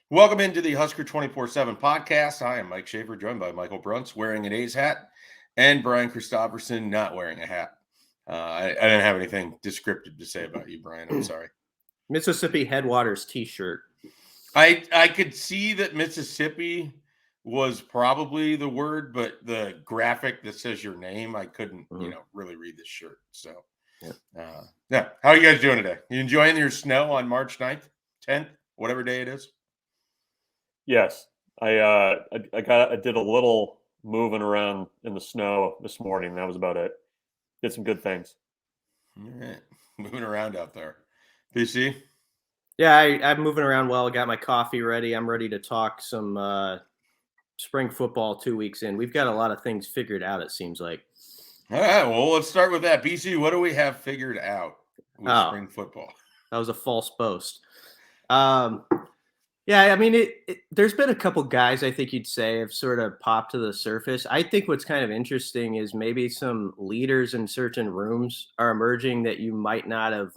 Welcome into the Husker247 Podcast. I am Mike Schaefer, joined by Michael Bruntz, wearing an A's hat, and Brian Christopherson, not wearing a hat. I didn't have anything descriptive to say about you, Brian. I'm sorry. Mississippi Headwaters T-shirt. I could see that Mississippi was probably the word, but the graphic that says your name, I couldn't, really read this shirt. So, yeah. How are you guys doing today? You enjoying your snow on March 9th, 10th, whatever day it is? Yes, I did a little moving around in the snow this morning. That was about it. Did some good things. All right, moving around out there. PC? Yeah, I'm moving around well. Got my coffee ready. I'm ready to talk some spring football 2 weeks in. We've got a lot of things figured out, it seems like. All right, well, let's start with that. PC, what do we have figured out with spring football? That was a false boast. Yeah, I mean, there's been a couple guys I think you'd say have sort of popped to the surface. I think what's kind of interesting is maybe some leaders in certain rooms are emerging that you might not have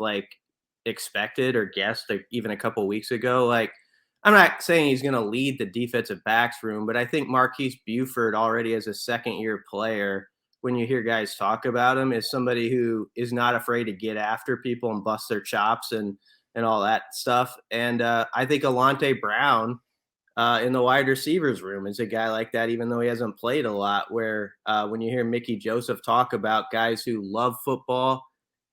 expected or guessed even a couple weeks ago. Like, I'm not saying he's going to lead the defensive backs room, but I think Marquise Buford already as a second-year player, when you hear guys talk about him, is somebody who is not afraid to get after people and bust their chops and all that stuff. And I think Alante Brown in the wide receivers room is a guy like that, even though he hasn't played a lot, where when you hear Mickey Joseph talk about guys who love football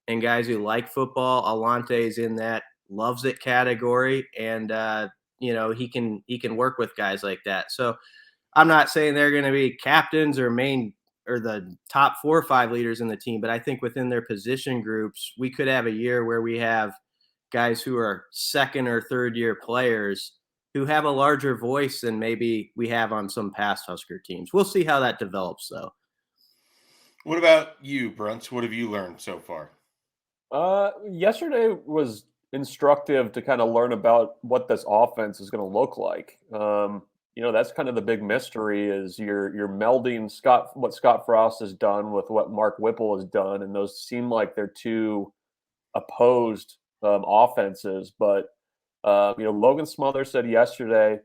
and guys who like football, Alante is in that loves it category. And, he can work with guys like that. So I'm not saying they're going to be captains or the top 4 or 5 leaders in the team, but I think within their position groups, we could have a year where we have guys who are second or third year players who have a larger voice than maybe we have on some past Husker teams. We'll see how that develops, though. What about you, Bruntz? What have you learned so far? Yesterday was instructive to kind of learn about what this offense is going to look like. That's kind of the big mystery is you're melding what Scott Frost has done with what Mark Whipple has done, and those seem like they're two opposed offenses. But Logan Smothers said yesterday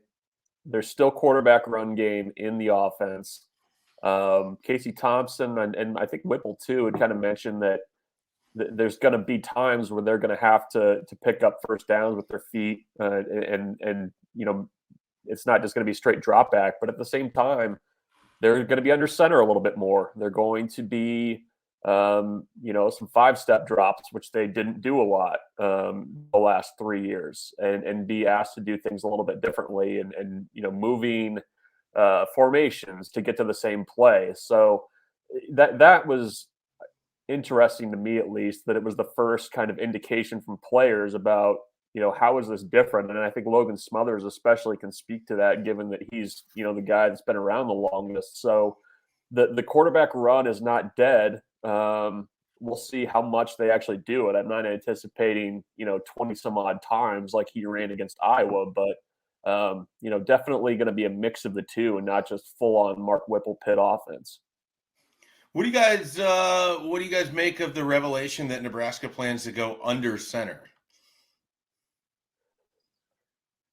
there's still quarterback run game in the offense. Casey Thompson and I think Whipple too had kind of mentioned that there's going to be times where they're going to have to pick up first downs with their feet, and it's not just going to be straight drop back, but at the same time they're going to be under center a little bit more. They're going to be some 5-step drops, which they didn't do a lot the last 3 years, and be asked to do things a little bit differently and moving formations to get to the same play. So that was interesting to me, at least, that it was the first kind of indication from players about, how is this different? And I think Logan Smothers especially can speak to that, given that he's, the guy that's been around the longest. So the quarterback run is not dead. We'll see how much they actually do it. I'm not anticipating, 20 some odd times like he ran against Iowa, but, definitely going to be a mix of the two and not just full on Mark Whipple pit offense. What do you guys make of the revelation that Nebraska plans to go under center?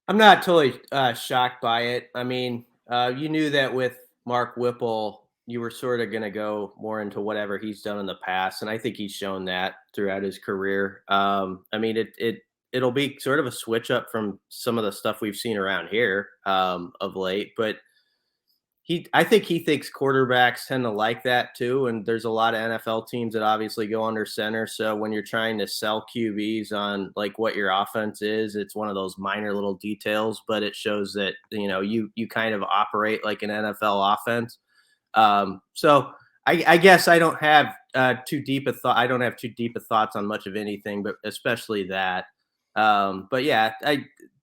I'm not totally shocked by it. I mean, you knew that with Mark Whipple, you were sort of going to go more into whatever he's done in the past, and I think he's shown that throughout his career. I mean, it'll be sort of a switch up from some of the stuff we've seen around here of late, but I think he thinks quarterbacks tend to like that too. And there's a lot of NFL teams that obviously go under center. So when you're trying to sell QBs on like what your offense is, it's one of those minor little details, but it shows that, you kind of operate like an NFL offense. So I guess I don't have too deep a thought. I don't have too deep a thoughts on much of anything, but especially that. But yeah,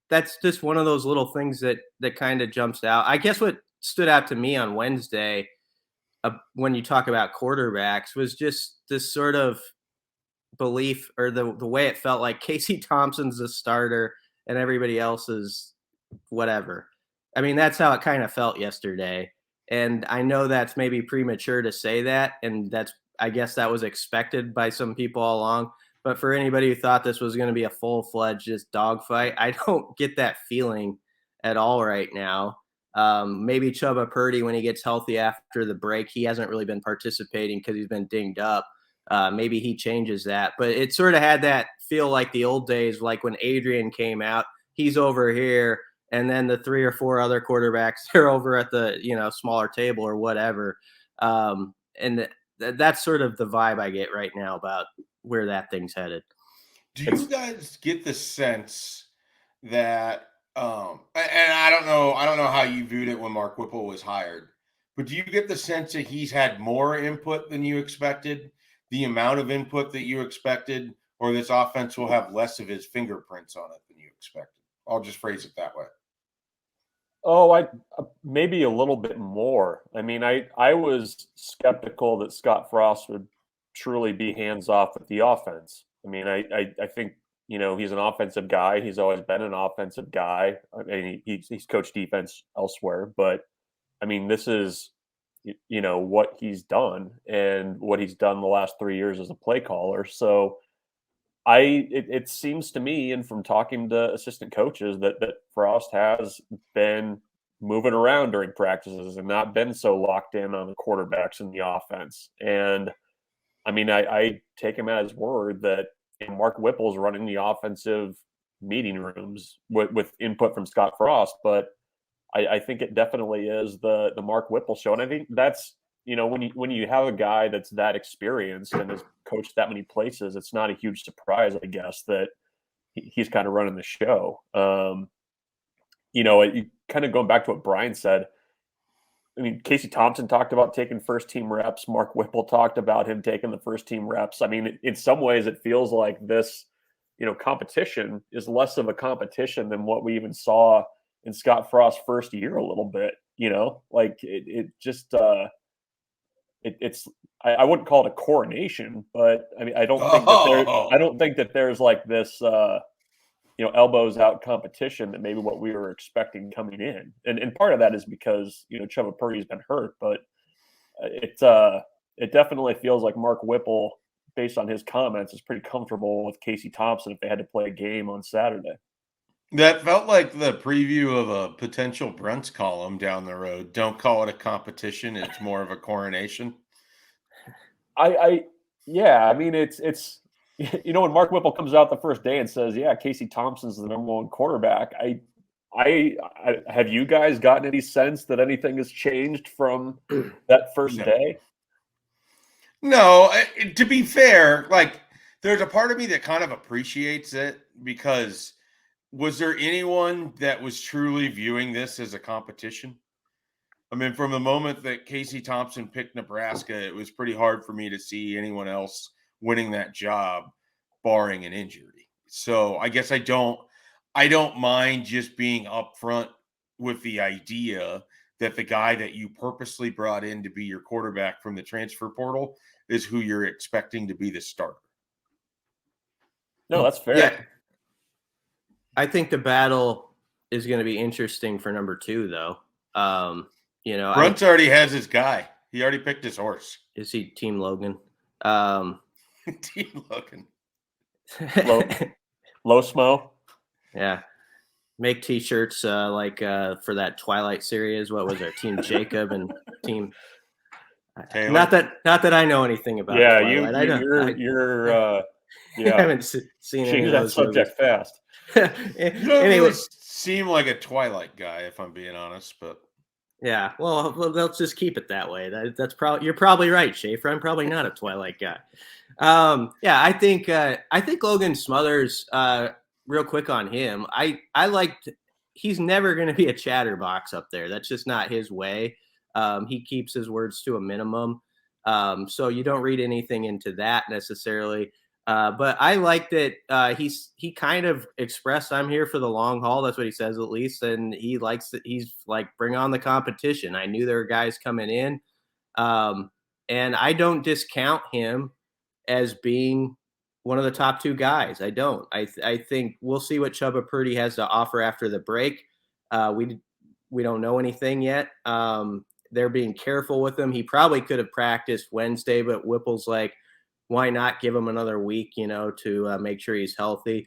that's just one of those little things that kind of jumps out. I guess what stood out to me on Wednesday when you talk about quarterbacks was just this sort of belief, or the way it felt like Casey Thompson's the starter and everybody else is whatever. I mean, that's how it kind of felt yesterday. And I know that's maybe premature to say that, and I guess that was expected by some people all along. But for anybody who thought this was going to be a full-fledged just dogfight, I don't get that feeling at all right now. Maybe Chubba Purdy, when he gets healthy after the break, he hasn't really been participating because he's been dinged up. Maybe he changes that. But it sort of had that feel like the old days, like when Adrian came out, he's over here, and then the 3 or 4 other quarterbacks, they're over at the, smaller table or whatever. And that's sort of the vibe I get right now about where that thing's headed. Do you guys get the sense that, and I don't know how you viewed it when Mark Whipple was hired, but do you get the sense that he's had more input than you expected, the amount of input that you expected, or this offense will have less of his fingerprints on it than you expected? I'll just phrase it that way. Oh, I maybe a little bit more. I mean, I was skeptical that Scott Frost would truly be hands off with the offense. I mean, I think, he's an offensive guy. He's always been an offensive guy. I mean, he's coached defense elsewhere, but I mean, this is, what he's done and what he's done the last 3 years as a play caller. So it seems to me, and from talking to assistant coaches, that Frost has been moving around during practices and not been so locked in on the quarterbacks and the offense. And I mean, I take him at his word that Mark Whipple's running the offensive meeting rooms with input from Scott Frost, but I think it definitely is the Mark Whipple show. And I think that's, when you have a guy that's that experienced and has coached that many places, it's not a huge surprise, I guess, that he's kind of running the show. Kind of going back to what Brian said, I mean, Casey Thompson talked about taking first team reps. Mark Whipple talked about him taking the first team reps. I mean, in some ways it feels like this, competition is less of a competition than what we even saw in Scott Frost's first year a little bit, like it just, it's I wouldn't call it a coronation, but I mean, I don't think that there's like this, elbows out competition that maybe what we were expecting coming in. And part of that is because, Chubba Purdy's been hurt, but it definitely feels like Mark Whipple, based on his comments, is pretty comfortable with Casey Thompson if they had to play a game on Saturday. That felt like the preview of a potential Bruntz column down the road. Don't call it a competition. It's more of a coronation. Yeah, I mean, it's when Mark Whipple comes out the first day and says, yeah, Casey Thompson's the number one quarterback. I have you guys gotten any sense that anything has changed from that first day? No, to be fair, like there's a part of me that kind of appreciates it, because was there anyone that was truly viewing this as a competition? I mean, from the moment that Casey Thompson picked Nebraska, it was pretty hard for me to see anyone else winning that job, barring an injury. So I guess I don't mind just being upfront with the idea that the guy that you purposely brought in to be your quarterback from the transfer portal is who you're expecting to be the starter. No, that's fair. Yeah. I think the battle is going to be interesting for number 2, though. Bruntz already has his guy. He already picked his horse. Is he Team Logan? Team Logan. Low Smo. Yeah. Make T-shirts for that Twilight series. What was there? Team Jacob and Team Taylor. Not that I know anything about. Yeah, Twilight. you're I haven't seen any of that those subject movies. fast. You don't really seem like a Twilight guy, if I'm being honest, but yeah. Well, let's just keep it that way. That's probably, you're probably right, Schaefer. I'm probably not a Twilight guy. Yeah, I think Logan Smothers. Real quick on him, I liked. He's never going to be a chatterbox up there. That's just not his way. He keeps his words to a minimum. So you don't read anything into that necessarily. But I like that he kind of expressed, I'm here for the long haul. That's what he says, at least. And he likes that. He's like, bring on the competition. I knew there were guys coming in. And I don't discount him as being one of the top 2 guys. I don't. I think we'll see what Chubba Purdy has to offer after the break. We don't know anything yet. They're being careful with him. He probably could have practiced Wednesday, but Whipple's like, why not give him another week, to make sure he's healthy.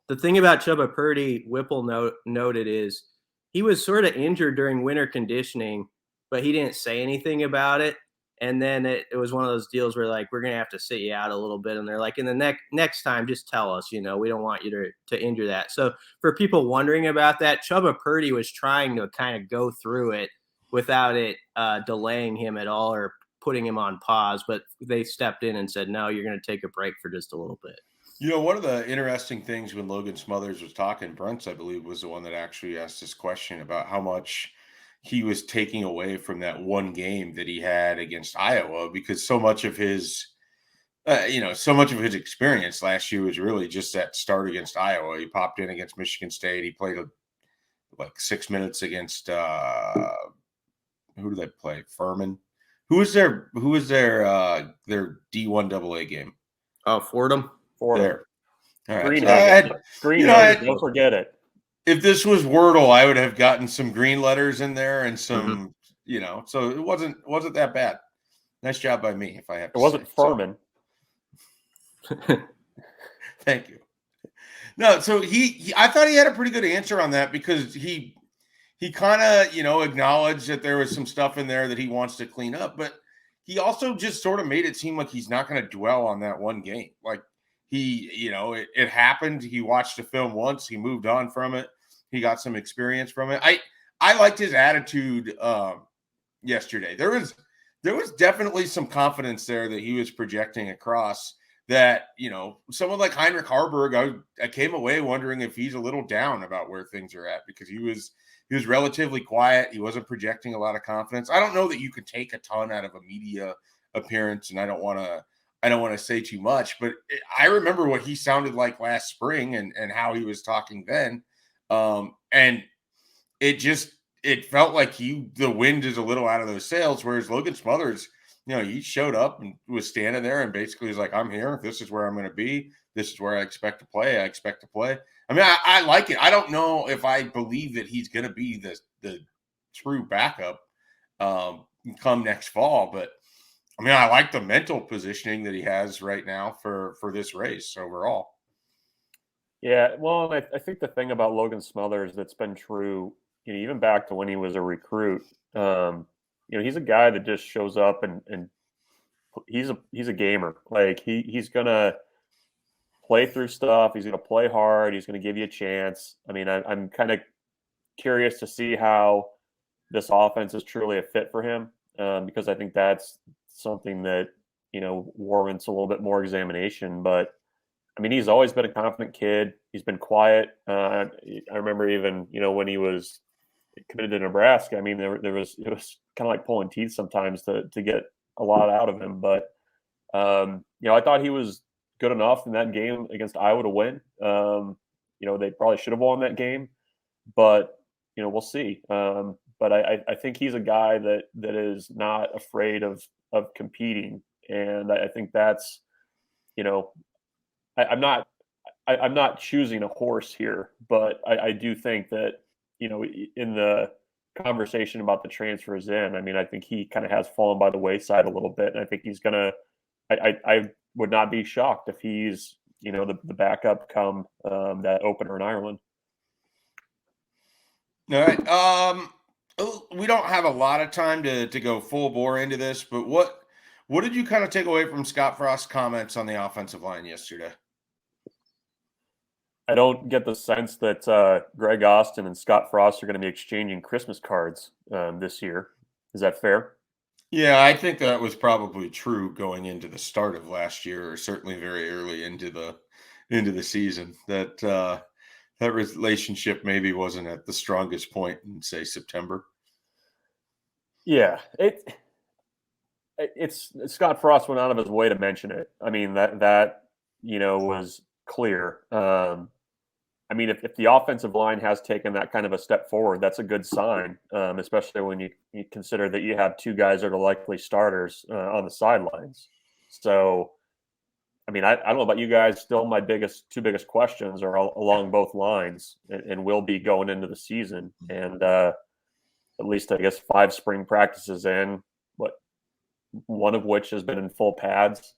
The thing about Chubba Purdy, Whipple noted, is he was sort of injured during winter conditioning, but he didn't say anything about it. And then it was one of those deals where like, we're going to have to sit you out a little bit. And they're like, in the next time, just tell us, we don't want you to injure that. So for people wondering about that, Chubba Purdy was trying to kind of go through it without it delaying him at all or putting him on pause. But they stepped in and said, no, you're going to take a break for just a little bit. One of the interesting things when Logan Smothers was talking, Bruntz, I believe, was the one that actually asked this question about how much he was taking away from that one game that he had against Iowa, because so much of his experience last year was really just that start against Iowa. He popped in against Michigan State. He played like 6 minutes against who did they play? Furman. Who was their D1 AA game? Oh, Fordham. There. All right. Green don't forget it. If this was Wordle, I would have gotten some green letters in there and some, so it wasn't that bad. Nice job by me, if I have to say. It wasn't Furman. So. Thank you. No, so I thought he had a pretty good answer on that, because he kind of, acknowledged that there was some stuff in there that he wants to clean up, but he also just sort of made it seem like he's not going to dwell on that one game. Like, it happened. He watched the film once. He moved on from it. He got some experience from it. I liked his attitude yesterday. There was definitely some confidence there that he was projecting across, that, someone like Heinrich Harburg, I came away wondering if he's a little down about where things are at, because he was relatively quiet. He wasn't projecting a lot of confidence. I don't know that you could take a ton out of a media appearance, and I don't want to say too much, but I remember what he sounded like last spring and how he was talking then. And it felt like the wind is a little out of those sails, whereas Logan Smothers, he showed up and was standing there and basically was like, I'm here. This is where I'm going to be. This is where I expect to play. I expect to play. I mean, I like it. I don't know if I believe that he's going to be the true backup come next fall, but I mean, I like the mental positioning that he has right now for this race overall. Yeah, well, I think the thing about Logan Smothers that's been true, even back to when he was a recruit, he's a guy that just shows up and he's a gamer. Like he's gonna play through stuff. He's gonna play hard. He's gonna give you a chance. I mean, I'm kind of curious to see how this offense is truly a fit for him, because I think that's something that warrants a little bit more examination. But I mean, he's always been a confident kid. He's been quiet. I remember even when he was committed to Nebraska, I mean, it was kind of like pulling teeth sometimes to get a lot out of him. But I thought he was good enough in that game against Iowa to win. They probably should have won that game, but we'll see. But I think he's a guy that is not afraid of competing, and I think that's I'm not choosing a horse here, but I do think that in the conversation about the transfers in, I mean, I think he kind of has fallen by the wayside a little bit, and I think he's gonna. I would not be shocked if he's the backup come that opener in Ireland. All right. We don't have a lot of time to go full bore into this, but what did you kind of take away from Scott Frost's comments on the offensive line yesterday? I don't get the sense that Greg Austin and Scott Frost are going to be exchanging Christmas cards this year. Is that fair? Yeah, I think that was probably true going into the start of last year, or certainly very early into the season. That relationship maybe wasn't at the strongest point in, say, September. Yeah, it's Scott Frost went out of his way to mention it. I mean, that was clear. I mean, if the offensive line has taken that kind of a step forward, that's a good sign, especially when you consider that you have two guys that are likely starters on the sidelines. So, I mean, I don't know about you guys. Still, my two biggest questions are along both lines, and will be going into the season. And at least, I guess, 5 spring practices in, one of which has been in full pads.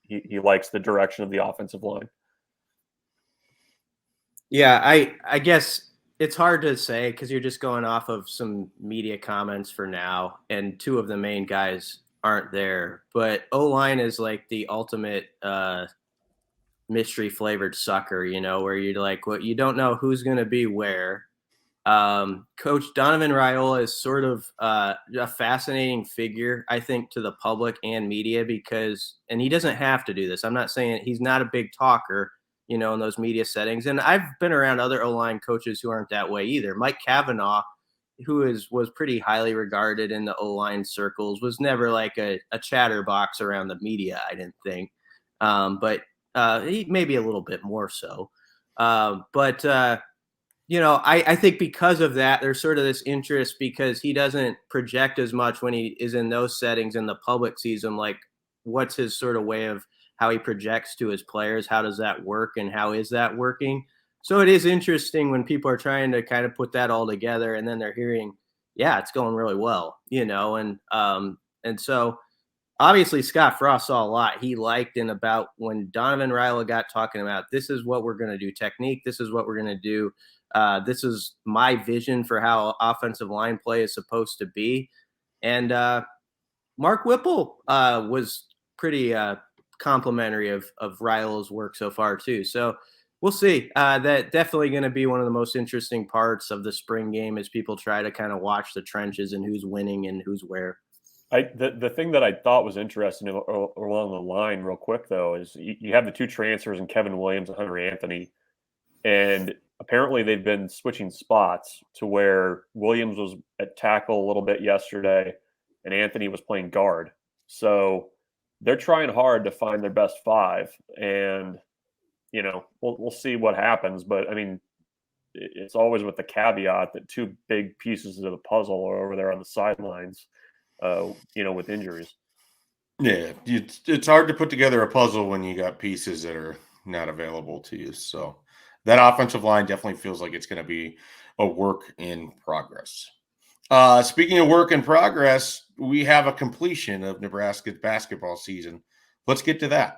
He likes the direction of the offensive line. Yeah, I guess it's hard to say because you're just going off of some media comments for now, and two of the main guys aren't there. But O-line is like the ultimate mystery flavored sucker, where you're like, well, you don't know who's going to be where. Coach Donovan Raiola is sort of a fascinating figure, I think, to the public and media and he doesn't have to do this. I'm not saying he's not a big talker, in those media settings. And I've been around other O-line coaches who aren't that way either. Mike Cavanaugh, who was pretty highly regarded in the O-line circles, was never like a chatterbox around the media, I didn't think. But he maybe a little bit more so. I think because of that, there's sort of this interest because he doesn't project as much when he is in those settings and the public sees him. Like, what's his sort of way of how he projects to his players? How does that work and how is that working? So it is interesting when people are trying to kind of put that all together and then they're hearing, yeah, it's going really well, and so obviously Scott Frost saw a lot he liked in about when Donovan Raiola got talking about, this is what we're going to do technique. This is what we're going to do. This is my vision for how offensive line play is supposed to be. And Mark Whipple was pretty complimentary of Raiola's work so far too. So we'll see. That definitely going to be one of the most interesting parts of the spring game as people try to kind of watch the trenches and who's winning and who's where. The thing that I thought was interesting along the line real quick, though, is you have the two transfers in Kevin Williams and Hunter Anthony. And apparently they've been switching spots to where Williams was at tackle a little bit yesterday and Anthony was playing guard. So they're trying hard to find their best five. And, we'll see what happens. But, I mean, it's always with the caveat that two big pieces of the puzzle are over there on the sidelines, with injuries. Yeah, it's hard to put together a puzzle when you got pieces that are not available to you. So that offensive line definitely feels like it's going to be a work in progress. Speaking of work in progress, we have a completion of Nebraska's basketball season. Let's get to that.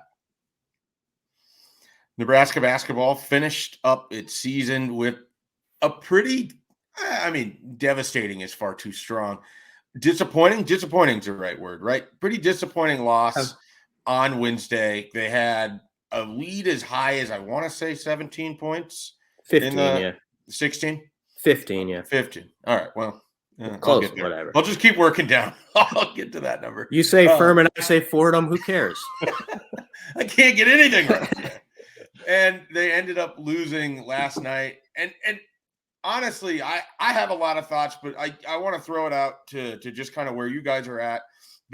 Nebraska basketball finished up its season with a pretty, devastating is far too strong. Disappointing is the right word, right? Pretty disappointing loss on Wednesday. They had a lead as high as, I want to say, 17 points. 15, yeah. 16? 15, yeah. 15. All right, well, close, whatever. I'll just keep working down. I'll get to that number. You say Furman, I say Fordham. Who cares? I can't get anything right. And they ended up losing last night. And honestly, I have a lot of thoughts, but I want to throw it out to just kind of where you guys are at.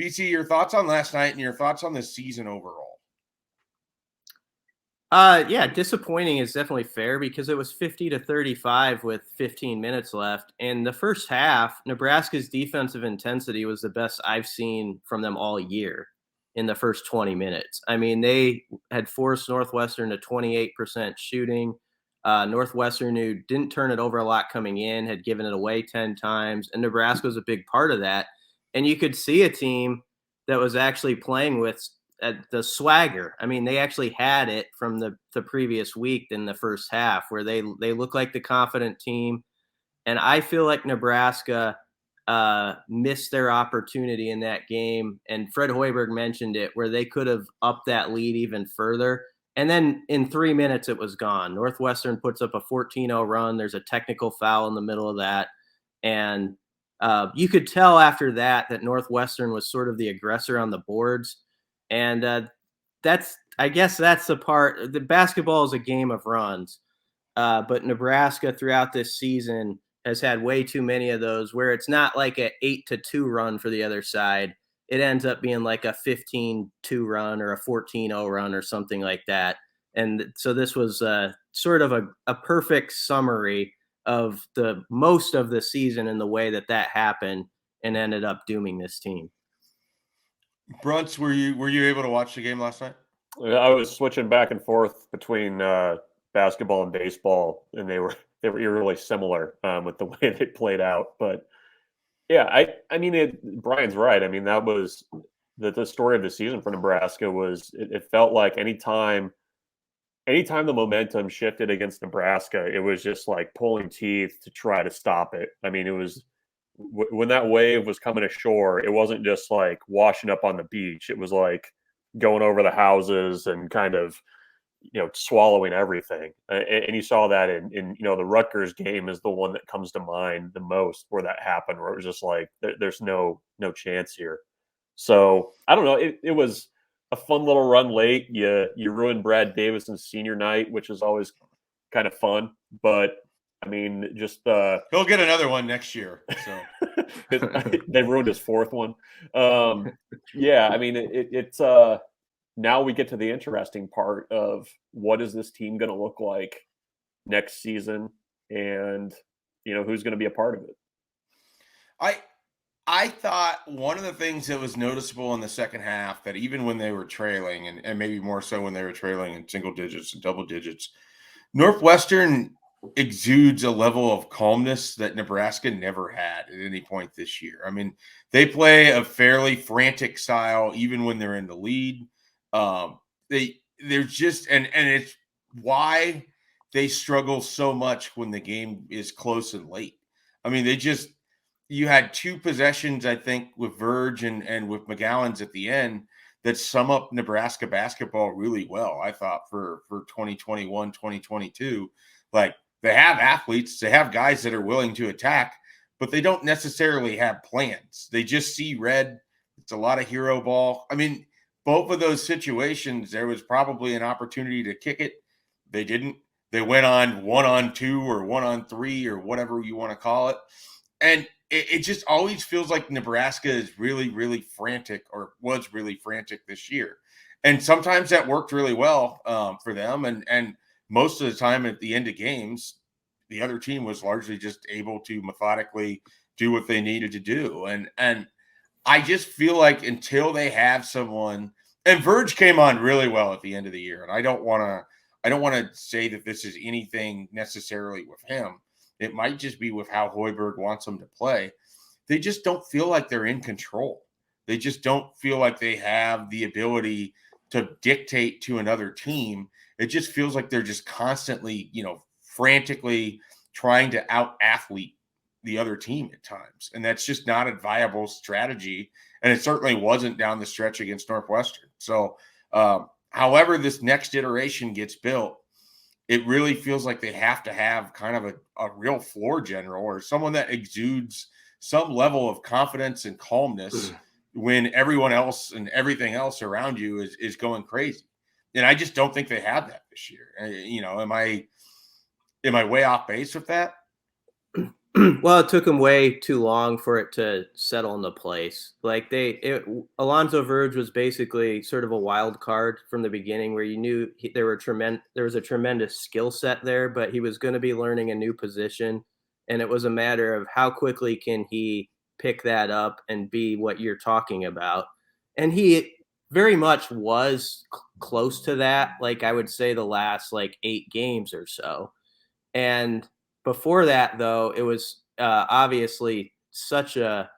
BC, your thoughts on last night and your thoughts on this season overall. Yeah, disappointing is definitely fair because it was 50-35 with 15 minutes left. And the first half, Nebraska's defensive intensity was the best I've seen from them all year in the first 20 minutes. I mean, they had forced Northwestern to 28% shooting. Northwestern, who didn't turn it over a lot coming in, had given it away 10 times. And Nebraska was a big part of that. And you could see a team that was actually playing with the swagger. I mean, they actually had it from the previous week in the first half where they look like the confident team. And I feel like Nebraska missed their opportunity in that game. And Fred Hoiberg mentioned it where they could have upped that lead even further. And then in 3 minutes, it was gone. Northwestern puts up a 14-0 run. There's a technical foul in the middle of that. And you could tell after that Northwestern was sort of the aggressor on the boards. And I guess that's the part. The basketball is a game of runs. But Nebraska throughout this season has had way too many of those where it's not like an 8-2 run for the other side. It ends up being like a 15-2 run or a 14-0 run or something like that. And so this was sort of a perfect summary of the most of the season and the way that happened and ended up dooming this team. Bruntz, were you able to watch the game last night? I was switching back and forth between basketball and baseball, and they were eerily similar with the way they played out. But yeah, I mean, Brian's right. I mean, that was the story of the season for Nebraska was it felt like anytime anytime the momentum shifted against Nebraska, it was just like pulling teeth to try to stop it. I mean, it was when that wave was coming ashore, it wasn't just like washing up on the beach. It was like going over the houses and kind of, swallowing everything. And you saw that in the Rutgers game is the one that comes to mind the most where that happened, where it was just like, there's no chance here. So I don't know. It was a fun little run late. You ruined Brad Davison's senior night, which is always kind of fun, but I mean, just he'll get another one next year. So they ruined his fourth one. Yeah, I mean, it's now we get to the interesting part of what is this team going to look like next season, and who's going to be a part of it. I thought one of the things that was noticeable in the second half, that even when they were trailing, and maybe more so when they were trailing in single digits and double digits, Northwestern exudes a level of calmness that Nebraska never had at any point this year. I mean, they play a fairly frantic style even when they're in the lead. They're just and it's why they struggle so much when the game is close and late. I mean, you had two possessions, I think, with Verge and with McGowan's at the end that sum up Nebraska basketball really well, I thought, for 2021, 2022. Like, they have athletes, they have guys that are willing to attack, but they don't necessarily have plans. They just see red. It's a lot of hero ball. I mean, both of those situations, there was probably an opportunity to kick it. They didn't. They went on 1-on-2 or 1-on-3 or whatever you want to call it. And it just always feels like Nebraska is really, really frantic, or was really frantic this year. And sometimes that worked really well for them. And most of the time at the end of games, the other team was largely just able to methodically do what they needed to do. And I just feel like until they have someone, and Verge came on really well at the end of the year. And I don't want to say that this is anything necessarily with him. It might just be with how Hoiberg wants them to play. They just don't feel like they're in control. They just don't feel like they have the ability to dictate to another team. It just feels like they're just constantly, frantically trying to out-athlete the other team at times. And that's just not a viable strategy. And it certainly wasn't down the stretch against Northwestern. So, however this next iteration gets built, it really feels like they have to have kind of a real floor general, or someone that exudes some level of confidence and calmness when everyone else and everything else around you is going crazy. And I just don't think they have that this year. Am I way off base with that? Well, it took them way too long for it to settle into place. Like Alonzo Verge was basically sort of a wild card from the beginning, where you knew there was a tremendous skill set there, but he was going to be learning a new position. And it was a matter of how quickly can he pick that up and be what you're talking about. And he very much was close to that. Like, I would say the last 8 games or so. And before that, though, it was obviously such a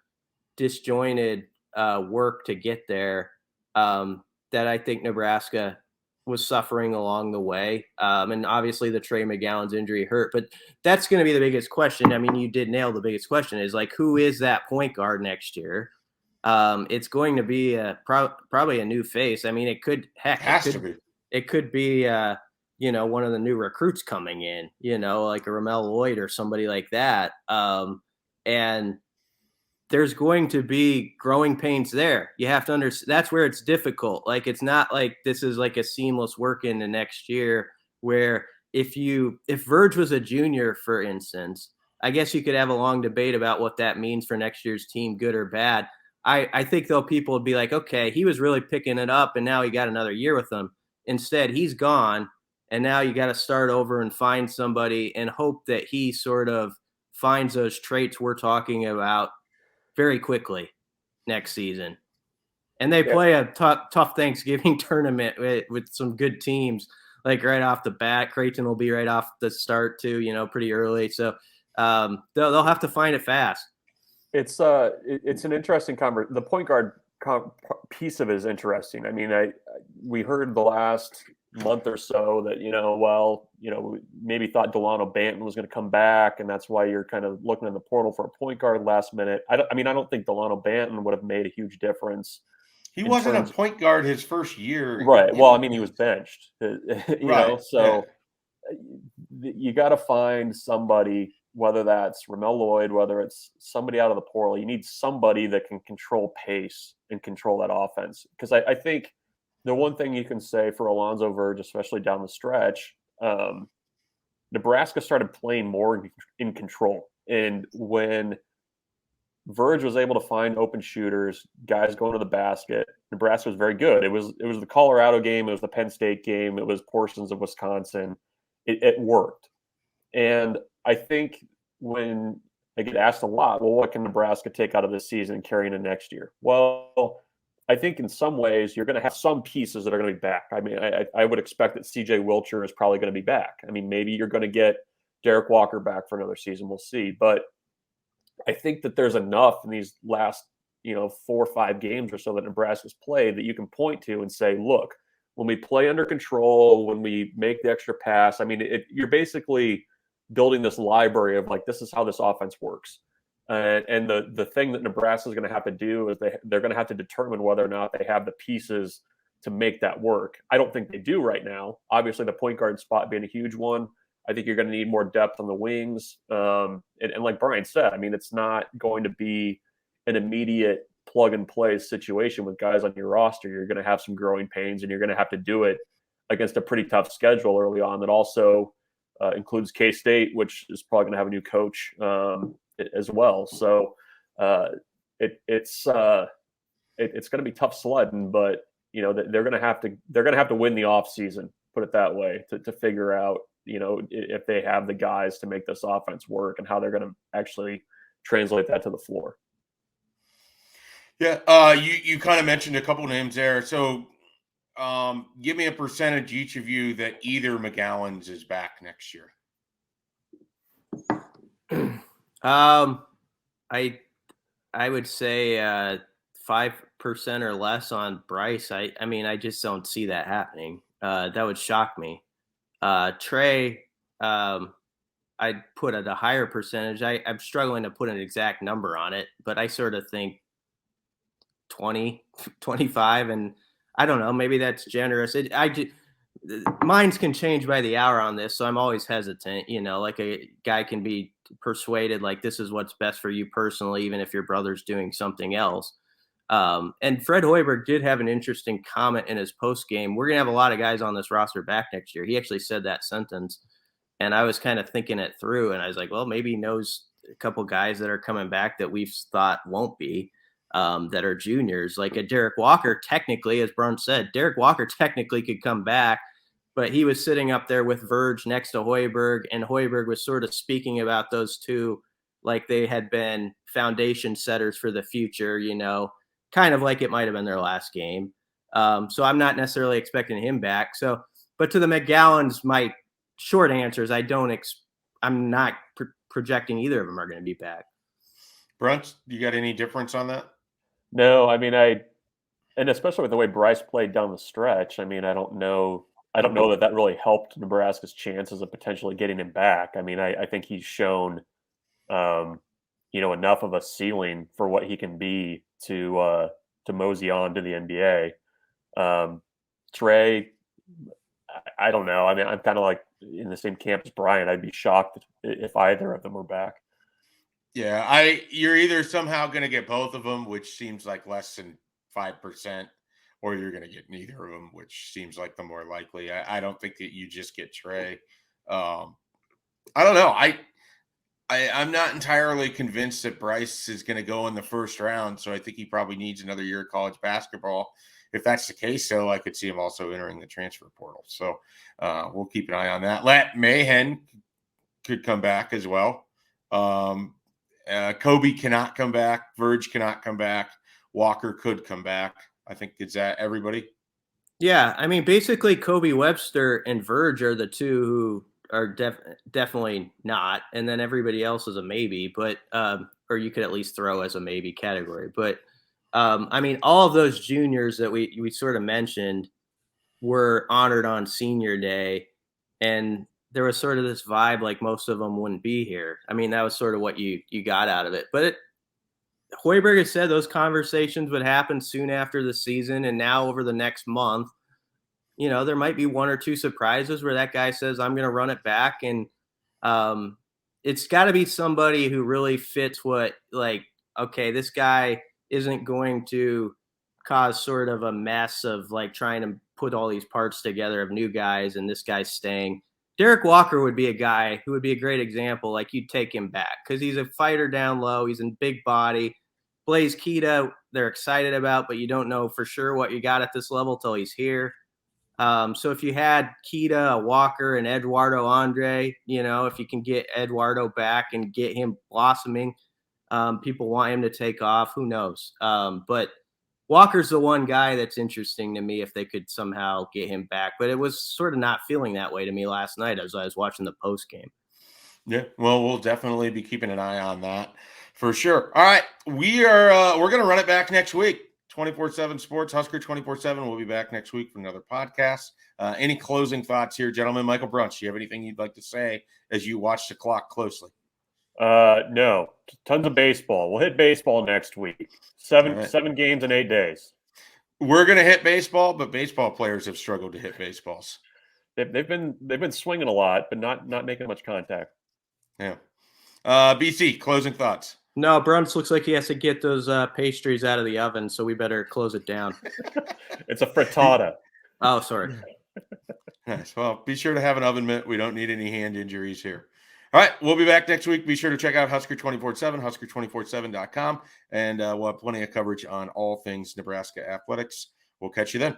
disjointed work to get there that I think Nebraska was suffering along the way. And obviously the Trey McGowan's injury hurt, but that's going to be the biggest question. I mean, you did nail the biggest question, is who is that point guard next year? It's going to be probably a new face. I mean, it could be one of the new recruits coming in, like a Ramel Lloyd or somebody like that. And there's going to be growing pains there. You have to understand, that's where it's difficult. Like, it's not like this is like a seamless work into next year, where if Verge was a junior, for instance, I guess you could have a long debate about what that means for next year's team, good or bad. I think, though, people would be like, okay, he was really picking it up and now he got another year with them. Instead, he's gone. And now you got to start over and find somebody and hope that he sort of finds those traits we're talking about very quickly next season. And they play a tough Thanksgiving tournament with some good teams, like right off the bat. Creighton will be right off the start too, pretty early. So they'll have to find it fast. It's an interesting conversation. The point guard piece of it is interesting. I mean, we heard the last month or so that, maybe thought Delano Banton was going to come back, and that's why you're kind of looking in the portal for a point guard last minute. I don't think Delano Banton would have made a huge difference. He wasn't a point guard his first year. Right. Well, he was benched, so you got to find somebody, whether that's Ramel Lloyd, whether it's somebody out of the portal. You need somebody that can control pace and control that offense. Because I think the one thing you can say for Alonzo Verge, especially down the stretch, Nebraska started playing more in control. And when Verge was able to find open shooters, guys going to the basket, Nebraska was very good. It was the Colorado game. It was the Penn State game. It was portions of Wisconsin. It worked. And I think when I get asked a lot, well, what can Nebraska take out of this season and carry into next year? Well, I think in some ways you're going to have some pieces that are going to be back. I mean, I would expect that C.J. Wilcher is probably going to be back. I mean, maybe you're going to get Derrick Walker back for another season. We'll see. But I think that there's enough in these last, 4 or 5 games or so that Nebraska's played that you can point to and say, look, when we play under control, when we make the extra pass, I mean, you're basically building this library of like, this is how this offense works. And the thing that Nebraska is going to have to do is they're going to have to determine whether or not they have the pieces to make that work. I don't think they do right now. Obviously, the point guard spot being a huge one. I think you're going to need more depth on the wings. And like Brian said, I mean, it's not going to be an immediate plug-and-play situation with guys on your roster. You're going to have some growing pains, and you're going to have to do it against a pretty tough schedule early on that also includes K-State, which is probably going to have a new coach as well. So it's going to be tough sledding, but they're going to have to win the off season, put it that way, to figure out if they have the guys to make this offense work and how they're going to actually translate that to the floor. Yeah, you kind of mentioned a couple names there. So give me a percentage each of you that either McGowan's is back next year. I would say 5% or less on Bryce. I mean, I just don't see that happening. That would shock me. Trey, I'd put at a higher percentage. I'm struggling to put an exact number on it, but I sort of think 20, 25, and I don't know, maybe that's generous. Minds can change by the hour on this, so I'm always hesitant. Like a guy can be persuaded like this is what's best for you personally, even if your brother's doing something else. And Fred Hoiberg did have an interesting comment in his post game. We're gonna have a lot of guys on this roster back next year. He actually said that sentence, and I was kind of thinking it through, and I was like, well, maybe he knows a couple guys that are coming back that we've thought won't be. That are juniors, like a Derrick Walker. Technically, as Bruntz said, Derrick Walker technically could come back, but he was sitting up there with Verge next to Hoiberg, and Hoiberg was sort of speaking about those two like they had been foundation setters for the future, kind of like it might have been their last game. So I'm not necessarily expecting him back. So, but to the McGowans, my short answer is I'm not projecting either of them are going to be back. Bruntz, you got any difference on that? No, I mean, and especially with the way Bryce played down the stretch, I mean, I don't know that really helped Nebraska's chances of potentially getting him back. I mean, I think he's shown, enough of a ceiling for what he can be to mosey on to the NBA. Trey, I don't know. I mean, I'm kind of like in the same camp as Brian. I'd be shocked if either of them were back. Yeah, you're either somehow going to get both of them, which seems like less than 5%, or you're going to get neither of them, which seems like the more likely. I don't think that you just get Trey. I don't know. I'm not entirely convinced that Bryce is going to go in the first round, so I think he probably needs another year of college basketball. If that's the case, though, I could see him also entering the transfer portal. So we'll keep an eye on that. Lat Mahan could come back as well. Kobe cannot come back. Verge cannot come back. Walker could come back. I think is that everybody? Yeah. I mean, basically Kobe Webster and Verge are the two who are definitely not. And then everybody else is a maybe, but, or you could at least throw as a maybe category. But, I mean, all of those juniors that we sort of mentioned, were honored on senior day, and there was sort of this vibe like most of them wouldn't be here. I mean, that was sort of what you got out of it. But Hoiberg has said those conversations would happen soon after the season, and now over the next month, there might be one or two surprises where that guy says, I'm going to run it back. And it's got to be somebody who really fits what, like, okay, this guy isn't going to cause sort of a mess of like trying to put all these parts together of new guys and this guy's staying. Derrick Walker would be a guy who would be a great example. Like, you'd take him back because he's a fighter down low. He's in big body. Blaze Keita, they're excited about, but you don't know for sure what you got at this level till he's here. So if you had Keita, Walker, and Eduardo Andre, if you can get Eduardo back and get him blossoming, people want him to take off. Who knows? But Walker's the one guy that's interesting to me if they could somehow get him back. But it was sort of not feeling that way to me last night as I was watching the post game. Yeah, well, we'll definitely be keeping an eye on that for sure. All right, we're going to run it back next week. 24/7 Sports, Husker 24/7. We'll be back next week for another podcast. Any closing thoughts here, gentlemen? Michael Bruntz, do you have anything you'd like to say as you watch the clock closely? No, tons of baseball. We'll hit baseball next week. Seven games in 8 days. We're going to hit baseball, but baseball players have struggled to hit baseballs. They've been swinging a lot, but not making much contact. Yeah. BC, closing thoughts. No, Bruntz looks like he has to get those pastries out of the oven, so we better close it down. It's a frittata. Oh, sorry. Nice. Well, be sure to have an oven mitt. We don't need any hand injuries here. All right, we'll be back next week. Be sure to check out Husker 24/7, Husker247.com, and we'll have plenty of coverage on all things Nebraska athletics. We'll catch you then.